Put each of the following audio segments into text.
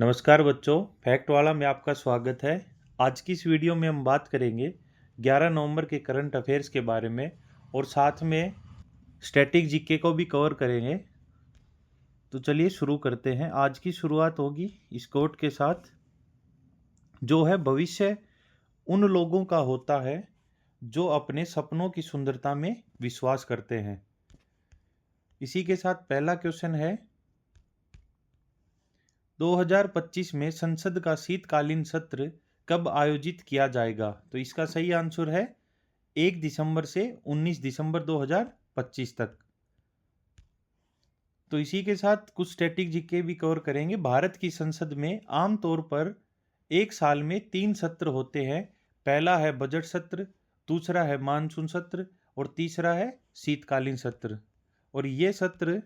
नमस्कार बच्चों, फैक्ट वाला में आपका स्वागत है। आज की इस वीडियो में हम बात करेंगे 11 नवंबर के करंट अफेयर्स के बारे में और साथ में स्टैटिक जीके को भी कवर करेंगे। तो चलिए शुरू करते हैं। आज की शुरुआत होगी इस कोट के साथ, जो है भविष्य उन लोगों का होता है जो अपने सपनों की सुंदरता में विश्वास करते हैं। इसी के साथ पहला क्वेश्चन है, 2025 में संसद का शीतकालीन सत्र कब आयोजित किया जाएगा? तो इसका सही आंसर है 1 दिसंबर से 19 दिसंबर 2025 तक। तो इसी के साथ कुछ स्टैटिक जीके भी कवर करेंगे। भारत की संसद में आमतौर पर एक साल में 3 सत्र होते हैं। पहला है बजट सत्र, दूसरा है मानसून सत्र और तीसरा है शीतकालीन सत्र। और ये सत्र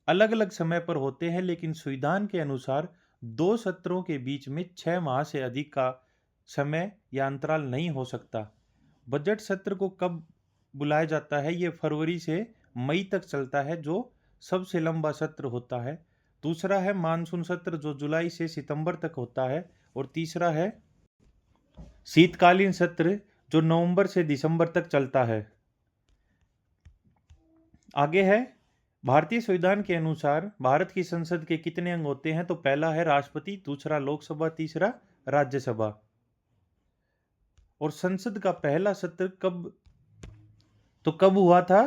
अलग अलग समय पर होते हैं, लेकिन संविधान के अनुसार दो सत्रों के बीच में 6 माह से अधिक का समय या अंतराल नहीं हो सकता। बजट सत्र को कब बुलाया जाता है? ये फरवरी से मई तक चलता है, जो सबसे लंबा सत्र होता है। दूसरा है मानसून सत्र, जो जुलाई से सितंबर तक होता है। और तीसरा है शीतकालीन सत्र, जो नवंबर से दिसंबर तक चलता है। आगे है, भारतीय संविधान के अनुसार भारत की संसद के कितने अंग होते हैं? तो पहला है राष्ट्रपति, दूसरा लोकसभा, तीसरा राज्यसभा। और संसद का पहला सत्र कब हुआ था?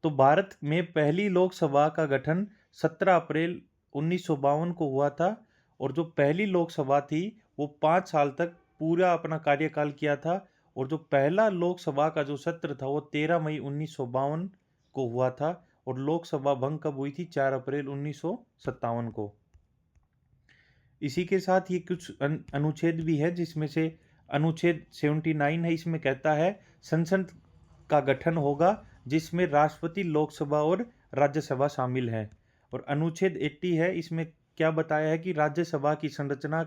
तो भारत में पहली लोकसभा का गठन 17 अप्रैल 1952 को हुआ था। और जो पहली लोकसभा थी वो 5 साल तक पूरा अपना कार्यकाल किया था। और जो पहला लोकसभा का जो सत्र था वो 13 मई 1952 को हुआ था। और लोकसभा भंग कब हुई थी? 4 अप्रैल 1957 को। इसी के साथ ये कुछ अनुच्छेद भी है, जिसमें से अनुच्छेद 79 है। इसमें कहता है संसद का गठन होगा जिसमें राष्ट्रपति, लोकसभा और राज्यसभा शामिल है। और अनुच्छेद 80 है, इसमें क्या बताया है कि राज्यसभा की संरचना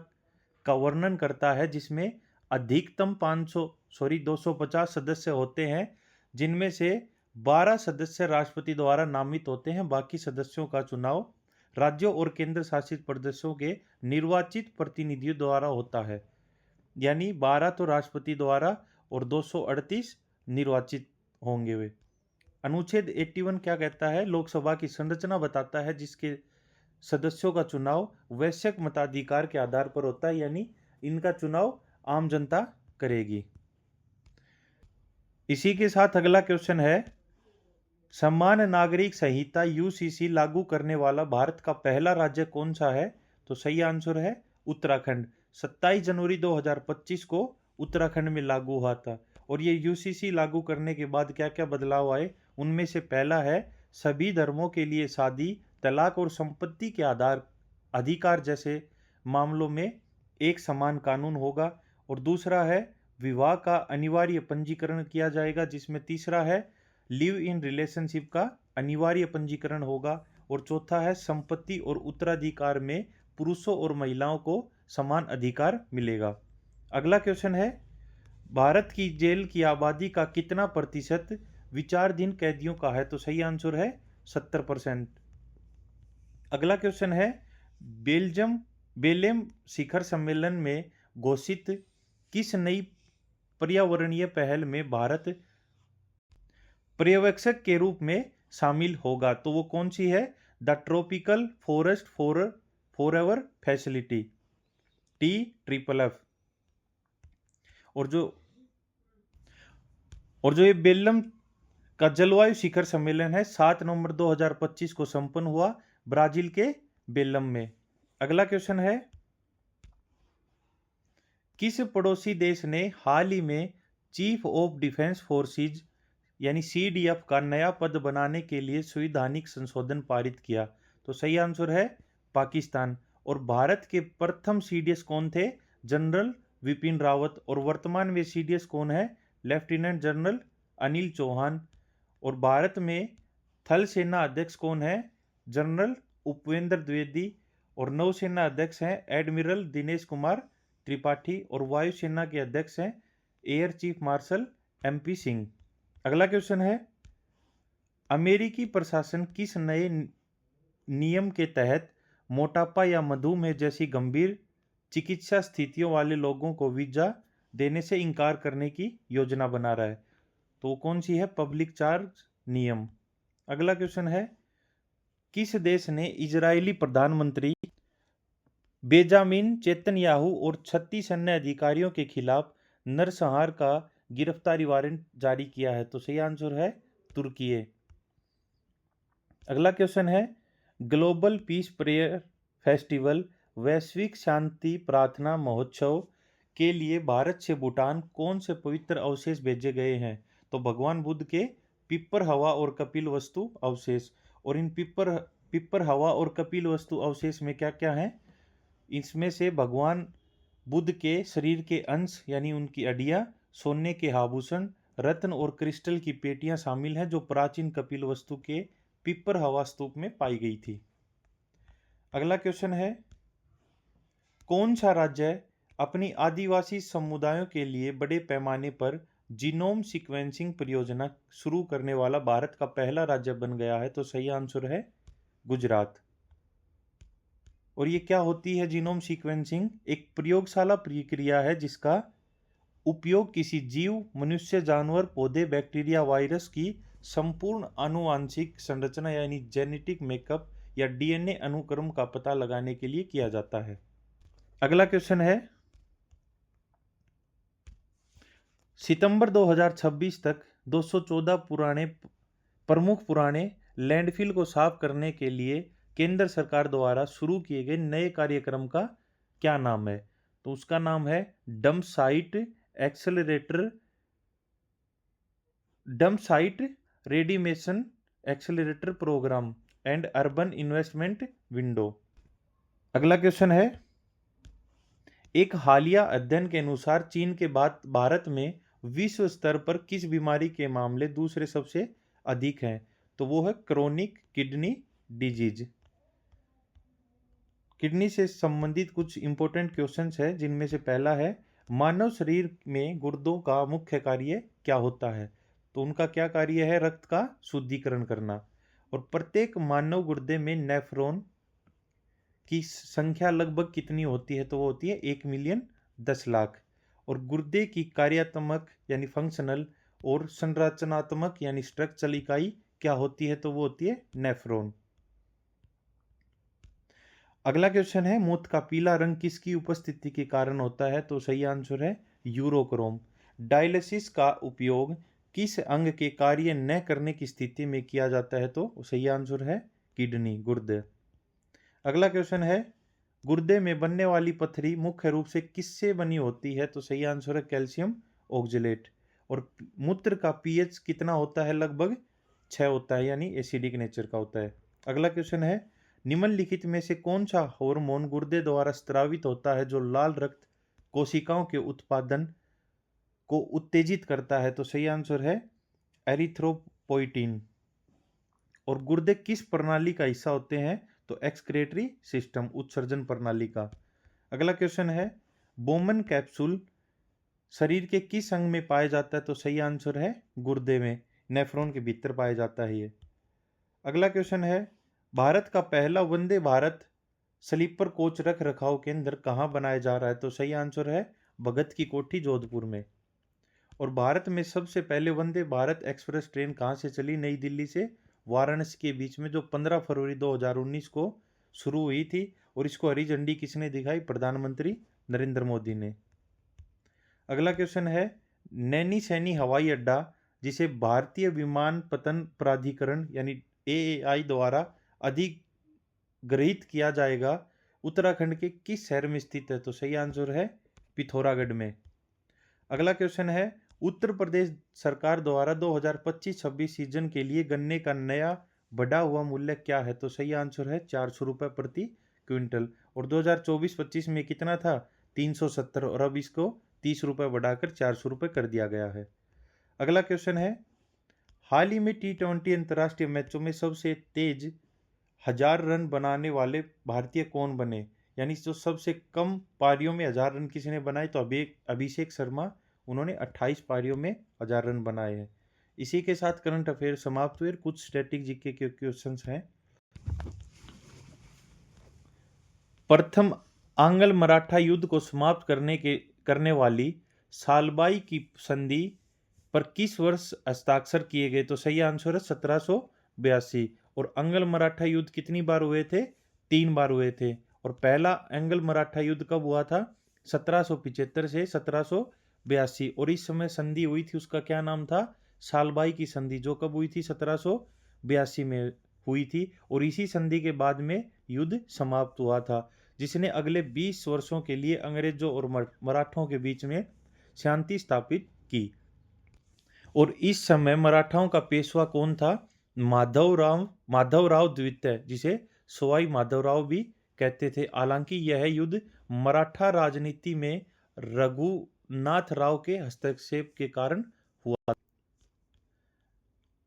का वर्णन करता है, जिसमें अधिकतम 250 सदस्य होते हैं, जिनमें से 12 सदस्य राष्ट्रपति द्वारा नामित होते हैं। बाकी सदस्यों का चुनाव राज्यों और केंद्र शासित प्रदेशों के निर्वाचित प्रतिनिधियों द्वारा होता है। यानी 12 तो राष्ट्रपति द्वारा और 238 निर्वाचित होंगे वे। अनुच्छेद 81 क्या कहता है? लोकसभा की संरचना बताता है, जिसके सदस्यों का चुनाव वैश्विक मताधिकार के आधार पर होता है, यानी इनका चुनाव आम जनता करेगी। इसी के साथ अगला क्वेश्चन है, समान नागरिक संहिता यूसीसी लागू करने वाला भारत का पहला राज्य कौन सा है? तो सही आंसर है उत्तराखंड। 27 जनवरी 2025 को उत्तराखंड में लागू हुआ था। और ये यूसीसी लागू करने के बाद क्या क्या बदलाव आए, उनमें से पहला है सभी धर्मों के लिए शादी, तलाक और संपत्ति के अधिकार जैसे मामलों में एक समान कानून होगा। और दूसरा है विवाह का अनिवार्य पंजीकरण किया जाएगा, जिसमें तीसरा है लिव इन रिलेशनशिप का अनिवार्य पंजीकरण होगा। और चौथा है संपत्ति और उत्तराधिकार में पुरुषों और महिलाओं को समान अधिकार मिलेगा। अगला क्वेश्चन है, भारत की जेल की आबादी का कितना प्रतिशत विचाराधीन कैदियों का है? तो सही आंसर है 70%। अगला क्वेश्चन है, बेलेम शिखर सम्मेलन में घोषित किस नई पर्यावरणीय पहल में भारत पर्यवेक्षक के रूप में शामिल होगा? तो वो कौन सी है? The tropical forest forever facility, TFFF। और जो ये बेल्लम का जलवायु शिखर सम्मेलन है 7 नवंबर 2025 को संपन्न हुआ ब्राजील के बेल्लम में। अगला क्वेश्चन है, किस पड़ोसी देश ने हाल ही में चीफ ऑफ डिफेंस फोर्सेज यानी CDF का नया पद बनाने के लिए संवैधानिक संशोधन पारित किया? तो सही आंसर है पाकिस्तान। और भारत के प्रथम CDS कौन थे? जनरल विपिन रावत। और वर्तमान में CDS कौन है? Lieutenant general Anil Chauhan. और भारत में थल सेना अध्यक्ष कौन है? जनरल उपेंद्र द्विवेदी। और नौसेना अध्यक्ष हैं एडमिरल दिनेश कुमार त्रिपाठी। और वायुसेना के अध्यक्ष हैं air chief marshal MP Singh. अगला क्वेश्चन है, अमेरिकी प्रशासन किस नए नियम के तहत मोटापा या मधुमेह जैसी गंभीर चिकित्सा स्थितियों वाले लोगों को वीजा देने से इनकार करने की योजना बना रहा है। तो वो कौन सी है? पब्लिक चार्ज नियम। अगला क्वेश्चन है, किस देश ने इजरायली प्रधानमंत्री बेंजामिन नेतन्याहू और 36 अन्य अधिकारियों के खिलाफ नरसंहार का गिरफ्तारी वारंट जारी किया है? तो सही आंसर है तुर्की। अगला क्वेश्चन है, ग्लोबल पीस प्रेयर फेस्टिवल वैश्विक शांति प्रार्थना महोत्सव के लिए भारत से भूटान कौन से पवित्र अवशेष भेजे गए हैं? तो भगवान बुद्ध के पिप्पर हवा और कपिल वस्तु अवशेष। और इन पिप्पर हवा और कपिल वस्तु अवशेष में क्या क्या है? इसमें से भगवान बुद्ध के शरीर के अंश यानी उनकी हड्डियां, सोने के आभूषण, रत्न और क्रिस्टल की पेटियां शामिल हैं जो प्राचीन कपिल वस्तु के पिप्पर हवा स्तूप में पाई गई थी। अगला क्वेश्चन है, कौन सा राज्य अपनी आदिवासी समुदायों के लिए बड़े पैमाने पर जीनोम सीक्वेंसिंग परियोजना शुरू करने वाला भारत का पहला राज्य बन गया है? तो सही आंसर है गुजरात। और ये क्या होती है जीनोम सीक्वेंसिंग? एक प्रयोगशाला प्रक्रिया है जिसका उपयोग किसी जीव, मनुष्य, जानवर, पौधे, बैक्टीरिया, वायरस की संपूर्ण आनुवांशिक संरचना यानी जेनेटिक मेकअप या डीएनए अनुक्रम का पता लगाने के लिए किया जाता है। अगला क्वेश्चन है, सितंबर 2026 तक 214 प्रमुख पुराने लैंडफिल को साफ करने के लिए केंद्र सरकार द्वारा शुरू किए गए नए कार्यक्रम का क्या नाम है? तो उसका नाम है dump site remediation accelerator program and urban investment window. अगला क्वेश्चन है, एक हालिया अध्ययन के अनुसार चीन के बाद भारत में विश्व स्तर पर किस बीमारी के मामले दूसरे सबसे अधिक हैं? तो वो है क्रोनिक किडनी डिजीज। किडनी से संबंधित कुछ इंपॉर्टेंट क्वेश्चंस है जिनमें से पहला है, मानव शरीर में गुर्दों का मुख्य कार्य क्या होता है? तो उनका क्या कार्य है? रक्त का शुद्धिकरण करना। और प्रत्येक मानव गुर्दे में नेफ्रॉन की संख्या लगभग कितनी होती है? तो वो होती है 1 मिलियन 10 लाख। और गुर्दे की कार्यात्मक यानी फंक्शनल और संरचनात्मक यानी स्ट्रक्चरल इकाई क्या होती है? तो वो होती है नेफ्रॉन। अगला क्वेश्चन है, मौत का पीला रंग किसकी उपस्थिति के कारण होता है? तो सही आंसर है यूरोक्रोम। डायलिसिस का उपयोग किस अंग के कार्य न करने की स्थिति में किया जाता है? तो सही आंसर है किडनी, गुर्दे। अगला क्वेश्चन है, गुर्दे में बनने वाली पथरी मुख्य रूप से किससे बनी होती है? तो सही आंसर है कैल्शियम ऑक्जेलेट। और मूत्र का पीएच कितना होता है? लगभग 6 होता है यानी एसिडिक नेचर का होता है। अगला क्वेश्चन है, निम्नलिखित में से कौन सा हार्मोन गुर्दे द्वारा स्रावित होता है जो लाल रक्त कोशिकाओं के उत्पादन को उत्तेजित करता है? तो सही आंसर है एरिथ्रोपोइटिन। और गुर्दे किस प्रणाली का हिस्सा होते हैं? तो एक्सक्रेटरी सिस्टम, उत्सर्जन प्रणाली का। अगला क्वेश्चन है, बोमन कैप्सूल शरीर के किस अंग में पाया जाता है? तो सही आंसर है गुर्दे में, नेफ्रॉन के भीतर पाया जाता है ये। अगला क्वेश्चन है, भारत का पहला वंदे भारत स्लीपर कोच रख रखाव केंद्र कहाँ बनाया जा रहा है? तो सही आंसर है भगत की कोठी, जोधपुर में। और भारत में सबसे पहले वंदे भारत एक्सप्रेस ट्रेन कहाँ से चली? नई दिल्ली से वाराणसी के बीच में, जो 15 फरवरी 2019 को शुरू हुई थी। और इसको हरी झंडी किसने दिखाई? प्रधानमंत्री नरेंद्र मोदी ने। अगला क्वेश्चन है, नैनी सैनी हवाई अड्डा जिसे भारतीय विमानपत्तन प्राधिकरण यानी एएआई द्वारा अधिग्रहित किया जाएगा, उत्तराखंड के किस शहर में स्थित है? तो सही आंसर है पिथौरागढ़ में। अगला क्वेश्चन है, उत्तर प्रदेश सरकार द्वारा 2025-26 सीजन के लिए गन्ने का नया बढ़ा हुआ मूल्य क्या है? तो सही आंसर है 400 रुपये प्रति क्विंटल। और 2024-25 में कितना था? 370। और अब इसको 30 रुपये बढ़ाकर 400 रुपये कर दिया गया है। अगला क्वेश्चन है, हाल ही में T20 अंतर्राष्ट्रीय मैचों में सबसे तेज 1000 रन बनाने वाले भारतीय कौन बने? यानी जो सबसे कम पारियों में 1000 रन किसी ने बनाए, तो अभिषेक शर्मा, उन्होंने 28 पारियों में 1000 रन बनाए हैं। इसी के साथ करंट अफेयर समाप्त हुए। कुछ स्टैटिक जीके के क्वेश्चंस हैं। प्रथम आंग्ल मराठा युद्ध को समाप्त करने वाली सालबाई की संधि पर किस वर्ष हस्ताक्षर किए गए? तो सही आंसर है 1782। और आंग्ल मराठा युद्ध कितनी बार हुए थे? 3 बार हुए थे। और पहला आंग्ल मराठा युद्ध कब हुआ था? 1775 से 1782। और इस समय संधि हुई थी, उसका क्या नाम था? सालबाई की संधि, जो कब हुई थी? 1782 में हुई थी। और इसी संधि के बाद में युद्ध समाप्त हुआ था, जिसने अगले 20 वर्षों के लिए अंग्रेजों और मराठों के बीच में शांति स्थापित की। और इस समय मराठाओं का पेशवा कौन था? माधवराव द्वितीय, जिसे सवाई माधवराव भी कहते थे। हालांकि यह युद्ध मराठा राजनीति में रघुनाथ राव के हस्तक्षेप के कारण हुआ।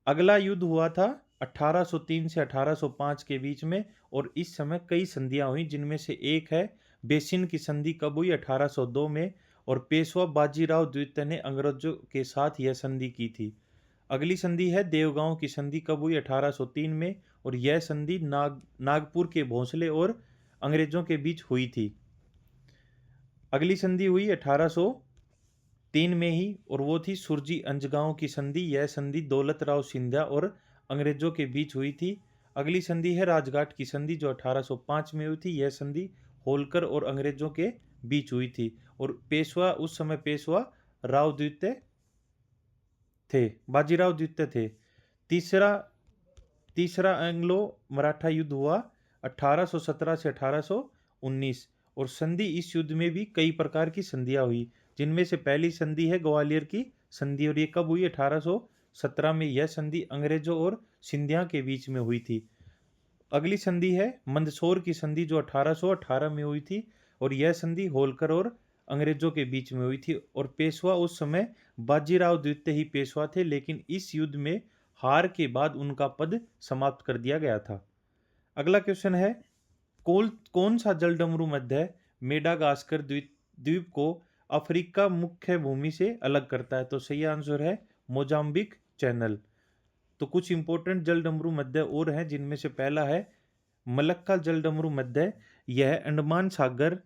अगला युद्ध हुआ था 1803 से 1805 के बीच में। और इस समय कई संधियां हुई, जिनमें से एक है बेसिन की संधि। कब हुई? 1802 में। और पेशवा बाजीराव द्वितीय ने अंग्रेजों के साथ यह संधि की थी। अगली संधि है देवगांव की संधि। कब हुई? 1803 में। और यह संधि नागपुर के भोंसले और अंग्रेजों के बीच हुई थी। अगली संधि हुई 1803 में ही, और वो थी सुरजी अंजगांव की संधि। यह संधि दौलत राव सिंधिया और अंग्रेजों के बीच हुई थी। अगली संधि है राजघाट की संधि, जो 1805 में हुई थी। यह संधि होलकर और अंग्रेजों के बीच हुई थी। और पेशवा उस समय पेशवा राव द्वितीय थे, बाजीराव द्वितीय थे। तीसरा तीसरा एंग्लो मराठा युद्ध हुआ 1817 से 1819। और संधि, इस युद्ध में भी कई प्रकार की संधियां हुई, जिनमें से पहली संधि है ग्वालियर की संधि। और ये कब हुई? 1817 में। यह संधि अंग्रेजों और सिंधिया के बीच में हुई थी। अगली संधि है मंदसौर की संधि, जो 1818 में हुई थी। और यह संधि होलकर और अंग्रेजों के बीच में हुई थी। और पेशवा उस समय बाजीराव द्वितीय ही पेशवा थे, लेकिन इस युद्ध में हार के बाद उनका पद समाप्त कर दिया गया था। अगला क्वेश्चन है, कौन सा जलडमरू मध्य मेडागास्कर द्वीप को अफ्रीका मुख्य भूमि से अलग करता है? तो सही आंसर है मोजाम्बिक चैनल। तो कुछ इंपॉर्टेंट जलडमरू मध्य और हैं, जिनमें से पहला है मलक्का जलडमरू मध्य। यह अंडमान सागर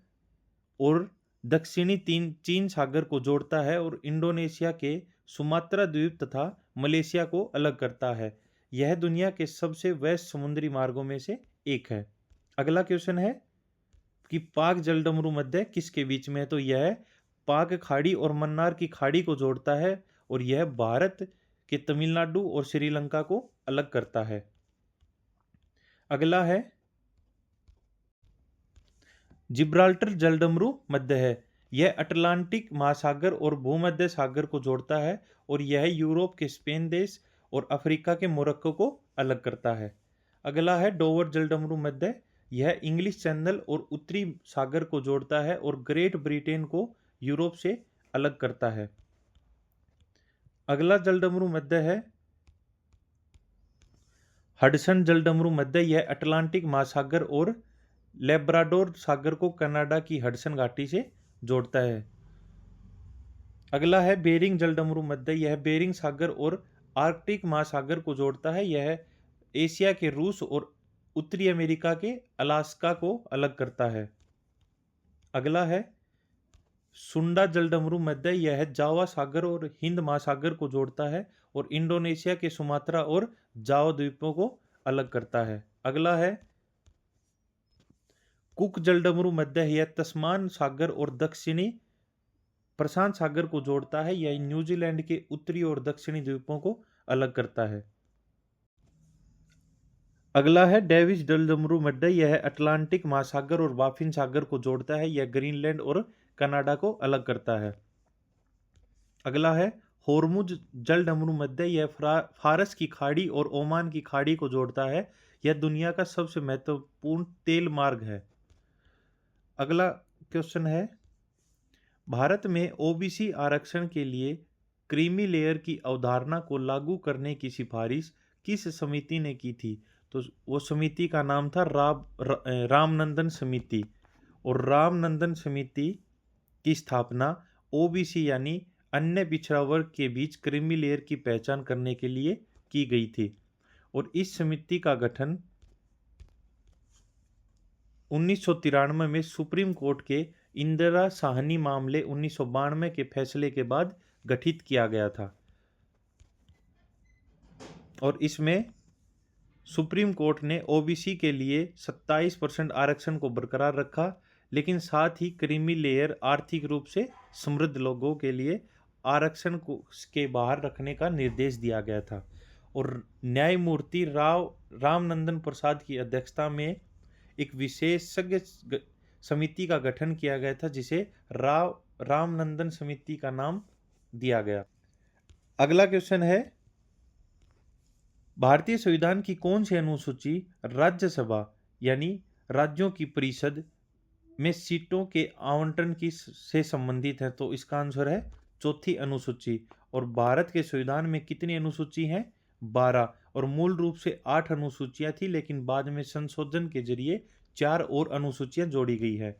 और दक्षिणी चीन सागर को जोड़ता है और इंडोनेशिया के सुमात्रा द्वीप तथा मलेशिया को अलग करता है। यह दुनिया के सबसे व्यस्त समुद्री मार्गों में से एक है। अगला क्वेश्चन है कि पाक जलडमरू मध्य किसके बीच में है? तो यह पाक खाड़ी और मन्नार की खाड़ी को जोड़ता है। और यह भारत के तमिलनाडु और श्रीलंका को अलग करता है। अगला है जिब्राल्टर जलडमरू मध्य है। यह अटलांटिक महासागर और भूमध्य सागर को जोड़ता है। और यह यूरोप के स्पेन देश और अफ्रीका के मोरक्को को अलग करता है। अगला है डोवर जलडमरू मध्य। यह इंग्लिश चैनल और उत्तरी सागर को जोड़ता है और ग्रेट ब्रिटेन को यूरोप से अलग करता है। अगला जलडमरू मध्य है हडसन जलडमरू मध्य। यह अटलांटिक महासागर और लेब्राडोर सागर को कनाडा की हडसन घाटी से जोड़ता है। अगला है बेरिंग जलडमरू मध्य। यह बेरिंग सागर और आर्कटिक महासागर को जोड़ता है। यह एशिया के रूस और उत्तरी अमेरिका के अलास्का को अलग करता है। अगला है सुंडा जलडमरू मध्य। यह जावा सागर और हिंद महासागर को जोड़ता है और इंडोनेशिया के सुमात्रा और जावा द्वीपों को अलग करता है। अगला है कुक जलडमरू मध्य। यह तस्मान सागर और दक्षिणी प्रशांत सागर को जोड़ता है। यह न्यूजीलैंड के उत्तरी और दक्षिणी द्वीपों को अलग करता है। अगला है डेविस जलडमरू मध्य। यह अटलांटिक महासागर और बाफिन सागर को जोड़ता है। यह ग्रीनलैंड और कनाडा को अलग करता है। अगला है होर्मुज जलडमरू मध्य। यह फारस की खाड़ी और ओमान की खाड़ी को जोड़ता है। यह दुनिया का सबसे महत्वपूर्ण तेल मार्ग है। अगला क्वेश्चन है, भारत में ओबीसी आरक्षण के लिए क्रीमी लेयर की अवधारणा को लागू करने की सिफारिश किस समिति ने की थी? तो वो समिति का नाम था रामनंदन समिति। और रामनंदन समिति की स्थापना ओबीसी यानी अन्य पिछड़ा वर्ग के बीच क्रीमी लेयर की पहचान करने के लिए की गई थी। और इस समिति का गठन 1993 में सुप्रीम कोर्ट के इंदिरा साहनी मामले 1992 के फैसले के बाद गठित किया गया था और इसमें सुप्रीम कोर्ट ने ओबीसी के लिए 27% आरक्षण को बरकरार रखा, लेकिन साथ ही क्रीमी लेयर आर्थिक रूप से समृद्ध लोगों के लिए आरक्षण को के बाहर रखने का निर्देश दिया गया था। और न्यायमूर्ति रामनंदन प्रसाद की अध्यक्षता में एक विशेषज्ञ समिति का गठन किया गया था, जिसे रामनंदन समिति का नाम दिया गया। अगला क्वेश्चन है, भारतीय संविधान की कौन सी अनुसूची राज्यसभा यानी राज्यों की परिषद में सीटों के आवंटन की से संबंधित है? तो इसका आंसर है चौथी अनुसूची। और भारत के संविधान में कितनी अनुसूची हैं? 12। और मूल रूप से 8 अनुसूचियां थी, लेकिन बाद में संशोधन के जरिए 4 और अनुसूचियां जोड़ी गई है।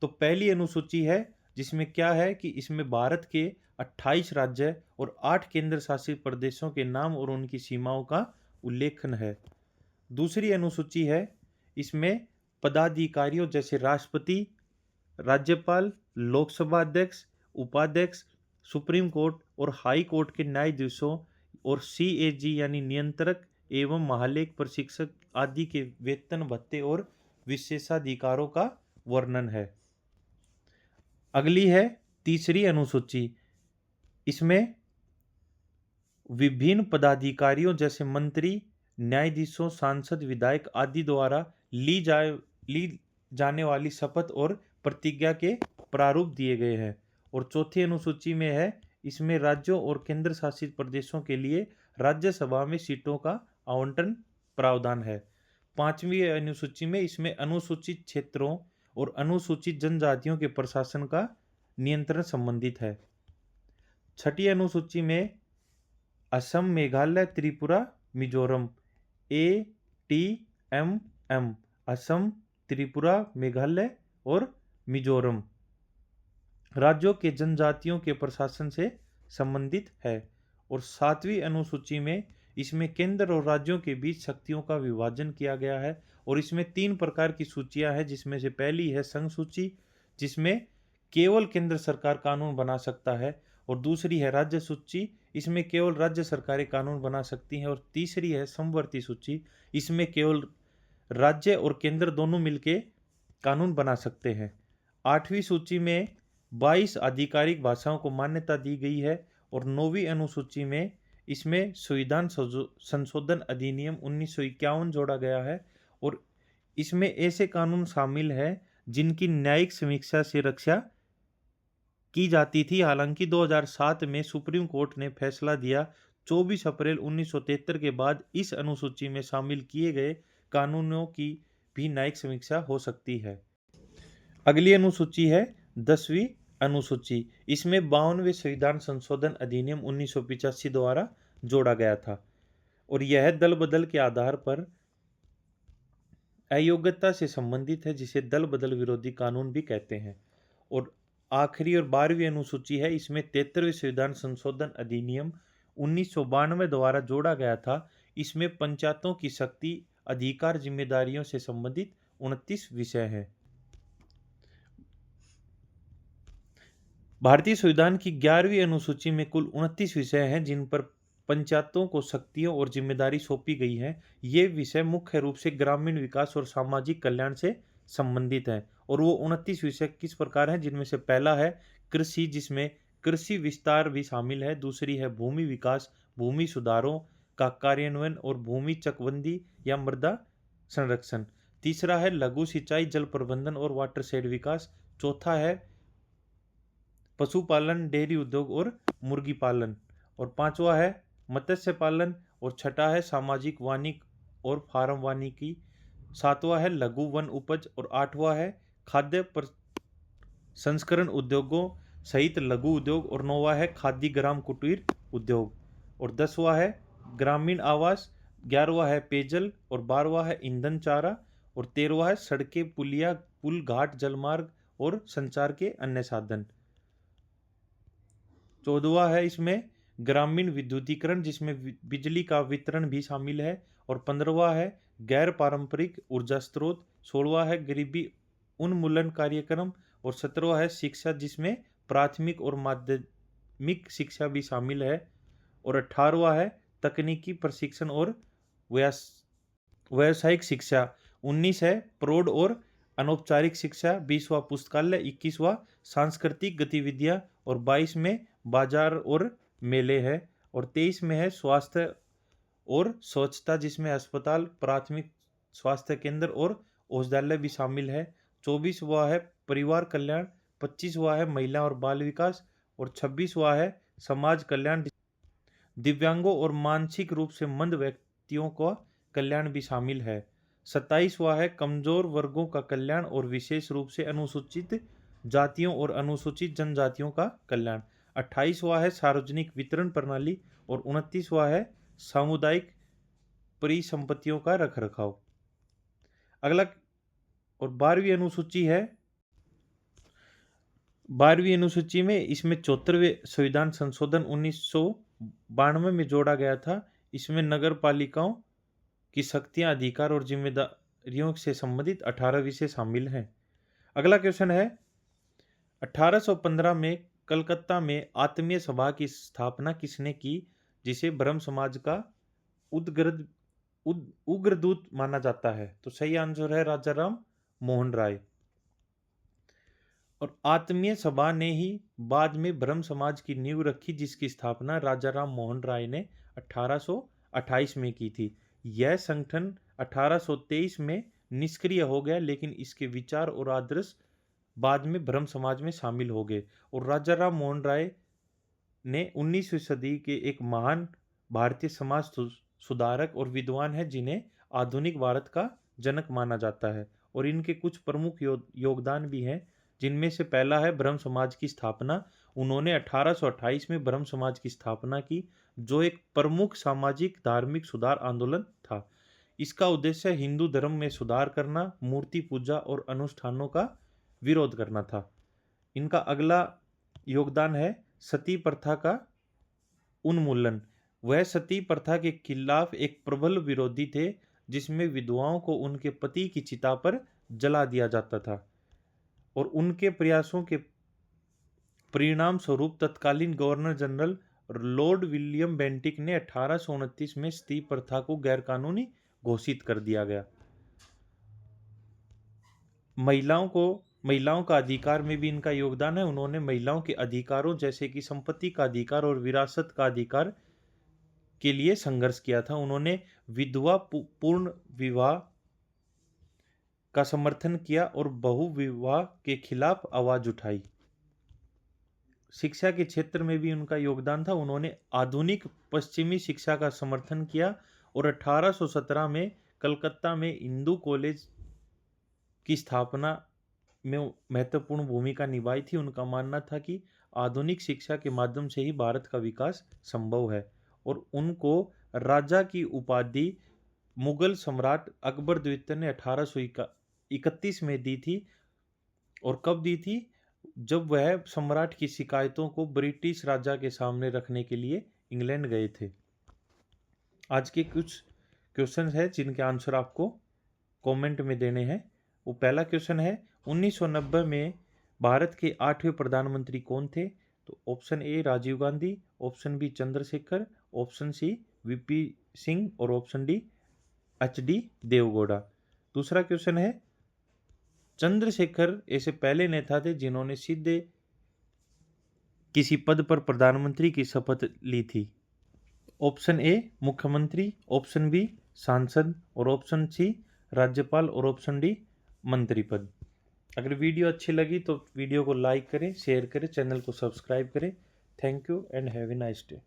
तो पहली अनुसूची है जिसमें क्या है कि इसमें भारत के 28 राज्य और 8 केंद्र शासित प्रदेशों के नाम और उनकी सीमाओं का उल्लेखन है। दूसरी अनुसूची है, इसमें पदाधिकारियों जैसे राष्ट्रपति, राज्यपाल, लोकसभा अध्यक्ष, उपाध्यक्ष, सुप्रीम कोर्ट और हाई कोर्ट के न्यायाधीशों और सीएजी यानी नियंत्रक एवं महालेख प्रशिक्षक आदि के वेतन भत्ते और विशेषाधिकारों का वर्णन है। अगली है तीसरी अनुसूची। इसमें विभिन्न पदाधिकारियों जैसे मंत्री, न्यायाधीशों, सांसद, विधायक आदि द्वारा ली जाने वाली शपथ और प्रतिज्ञा के प्रारूप दिए गए हैं। और चौथी अनुसूची में है, इसमें राज्यों और केंद्र शासित प्रदेशों के लिए राज्यसभा में सीटों का आवंटन प्रावधान है। पांचवी अनुसूची में इसमें अनुसूचित क्षेत्रों और अनुसूचित जनजातियों के प्रशासन का नियंत्रण संबंधित है। छठी अनुसूची में असम, मेघालय, त्रिपुरा, मिजोरम ATMM असम, त्रिपुरा, मेघालय और मिजोरम राज्यों के जनजातियों के प्रशासन से संबंधित है। और सातवीं अनुसूची में इसमें केंद्र और राज्यों के बीच शक्तियों का विभाजन किया गया है। और इसमें 3 प्रकार की सूचियां हैं, जिसमें से पहली है संघ सूची, जिसमें केवल केंद्र सरकार कानून बना सकता है। और दूसरी है राज्य सूची, इसमें केवल राज्य सरकारें कानून बना सकती हैं। और तीसरी है समवर्ती सूची, इसमें केवल राज्य और केंद्र दोनों मिलकर कानून बना सकते हैं। 8वीं सूची में 22 आधिकारिक भाषाओं को मान्यता दी गई है। और 9वीं अनुसूची में इसमें संविधान संशोधन अधिनियम 1951 जोड़ा गया है। और इसमें ऐसे कानून शामिल हैं जिनकी न्यायिक समीक्षा से रक्षा की जाती थी। हालांकि 2007 में सुप्रीम कोर्ट ने फैसला दिया 24 अप्रैल 1973 के बाद इस अनुसूची में शामिल किए गए कानूनों की भी न्यायिक समीक्षा हो सकती है। अगली अनुसूची है 10वीं अनुसूची। इसमें 52वें संविधान संशोधन अधिनियम 1985 द्वारा जोड़ा गया था। और यह दल बदल के आधार पर अयोग्यता से संबंधित है, जिसे दल बदल विरोधी कानून भी कहते हैं। और आखिरी और 12वीं अनुसूची है, इसमें 73वें संविधान संशोधन अधिनियम 1992 द्वारा जोड़ा गया था। इसमें पंचायतों की शक्ति, अधिकार, जिम्मेदारियों से संबंधित 29 विषय हैं। भारतीय संविधान की 11वीं अनुसूची में कुल 29 विषय हैं जिन पर पंचायतों को शक्तियों और जिम्मेदारी सौंपी गई है। ये विषय मुख्य रूप से ग्रामीण विकास और सामाजिक कल्याण से संबंधित हैं। और वो 29 विषय किस प्रकार हैं, जिनमें से पहला है कृषि, जिसमें कृषि विस्तार भी शामिल है। दूसरी है भूमि विकास, भूमि सुधारों का कार्यान्वयन और भूमि चकबंदी या मृदा संरक्षण। तीसरा है लघु सिंचाई, जल प्रबंधन और वाटरशेड विकास। चौथा है पशुपालन, डेयरी उद्योग और मुर्गी पालन। और पांचवा है मत्स्य पालन। और छठा है सामाजिक वानिकी और फार्म वानिकी। सातवां है लघु वन उपज। और आठवां है खाद्य संस्करण उद्योगों सहित लघु उद्योग। और नौवां है खादी ग्राम कुटीर उद्योग। और 10वां है ग्रामीण आवास। 11वां है पेयजल। और 12वां है ईंधन चारा। और 13वां है सड़कें, पुलिया, पुल, घाट, जलमार्ग और संचार के अन्य साधन। 14वां है इसमें ग्रामीण विद्युतीकरण, जिसमें बिजली का वितरण भी शामिल है। और 15वां है गैर पारंपरिक ऊर्जा स्रोत, 16वां है गरीबी उन्मूलन कार्यक्रम और 17वां है शिक्षा जिसमें प्राथमिक और माध्यमिक शिक्षा भी शामिल है और 18वां है तकनीकी प्रशिक्षण और व्यावसायिक शिक्षा, 19 है प्रौढ़ और अनौपचारिक शिक्षा, 20वां पुस्तकालय, 21वां सांस्कृतिक गतिविधियां और 22 में बाजार और मेले है और 23 में है स्वास्थ्य और स्वच्छता जिसमें अस्पताल, प्राथमिक स्वास्थ्य केंद्र और औषधालय भी शामिल है। 24वां है परिवार कल्याण, 25वां है महिला और बाल विकास और 26वां है समाज कल्याण। दिव्यांगों और मानसिक रूप से मंद व्यक्तियों का कल्याण भी शामिल है। 27वां है कमजोर वर्गों का कल्याण और विशेष रूप से अनुसूचित जातियों और अनुसूचित जनजातियों का कल्याण। 28वां है सार्वजनिक वितरण प्रणाली और 29वां है सामुदायिक परिसंपत्तियों का रखरखाव। अगला और 12वीं अनुसूची में इसमें 74वें संविधान संशोधन 1992 में जोड़ा गया था। इसमें नगर पालिकाओं की शक्तियां, अधिकार और जिम्मेदारियों से संबंधित 18 विषय शामिल हैं। अगला क्वेश्चन है 1815 में कलकत्ता में आत्मीय सभा की स्थापना किसने की जिसे ब्रह्म समाज का उग्रदूत माना जाता है? तो सही आंसर है राजा राम मोहन राय। और आत्मीय सभा ने ही बाद में ब्रह्म समाज की नींव रखी जिसकी स्थापना राजा राम मोहन राय ने 1828 में की थी। यह संगठन 1823 में निष्क्रिय हो गया लेकिन इसके विचार और आदर्श बाद में ब्रह्म समाज में शामिल हो गए और राजा राम मोहन राय ने 19वीं सदी के एक महान भारतीय समाज सुधारक और विद्वान है जिन्हें आधुनिक भारत का जनक माना जाता है और इनके कुछ प्रमुख योगदान भी हैं जिनमें से पहला है ब्रह्म समाज की स्थापना। उन्होंने 1828 में ब्रह्म समाज की स्थापना की जो एक प्रमुख सामाजिक धार्मिक सुधार आंदोलन था। इसका उद्देश्य हिंदू धर्म में सुधार करना, मूर्ति पूजा और अनुष्ठानों का विरोध करना था। इनका अगला योगदान है सती प्रथा का उन्मूलन। वह सती प्रथा के खिलाफ एक प्रबल विरोधी थे जिसमें विधवाओं को उनके पति की चिता पर जला दिया जाता था और उनके प्रयासों के परिणाम स्वरूप तत्कालीन governor general Lord William Bentinck ने 1829 में सती प्रथा को गैरकानूनी घोषित कर दिया गया। महिलाओं का अधिकार में भी इनका योगदान है। उन्होंने महिलाओं के अधिकारों जैसे कि संपत्ति का अधिकार और विरासत का अधिकार के लिए संघर्ष किया था। उन्होंने विधवा पूर्ण विवाह का समर्थन किया और बहु विवाह के खिलाफ आवाज उठाई। शिक्षा के क्षेत्र में भी उनका योगदान था। उन्होंने आधुनिक पश्चिमी शिक्षा का समर्थन किया और 1817 में कलकत्ता में हिंदू कॉलेज की स्थापना में महत्वपूर्ण भूमिका निभाई थी। उनका मानना था कि आधुनिक शिक्षा के माध्यम से ही भारत का विकास संभव है और उनको राजा की उपाधि मुगल सम्राट अकबर द्वितीय ने 1831 में दी थी। और कब दी थी? जब वह सम्राट की शिकायतों को ब्रिटिश राजा के सामने रखने के लिए इंग्लैंड गए थे। आज के कुछ क्वेश्चन है जिनके आंसर आपको कमेंट में देने हैं। वो पहला क्वेश्चन है 1990 में भारत के 8वें प्रधानमंत्री कौन थे? तो option A Rajiv Gandhi, option B Chandrashekhar, option C VP Singh और ऑप्शन डी एचडी देवगौड़ा। दूसरा क्वेश्चन है चंद्रशेखर ऐसे पहले नेता थे जिन्होंने सीधे किसी पद पर प्रधानमंत्री की शपथ ली थी। ऑप्शन ए मुख्यमंत्री, ऑप्शन बी सांसद और ऑप्शन सी राज्यपाल और ऑप्शन डी मंत्री पद। अगर वीडियो अच्छी लगी तो वीडियो को लाइक करें, शेयर करें, चैनल को सब्सक्राइब करें। Thank you and have a nice day.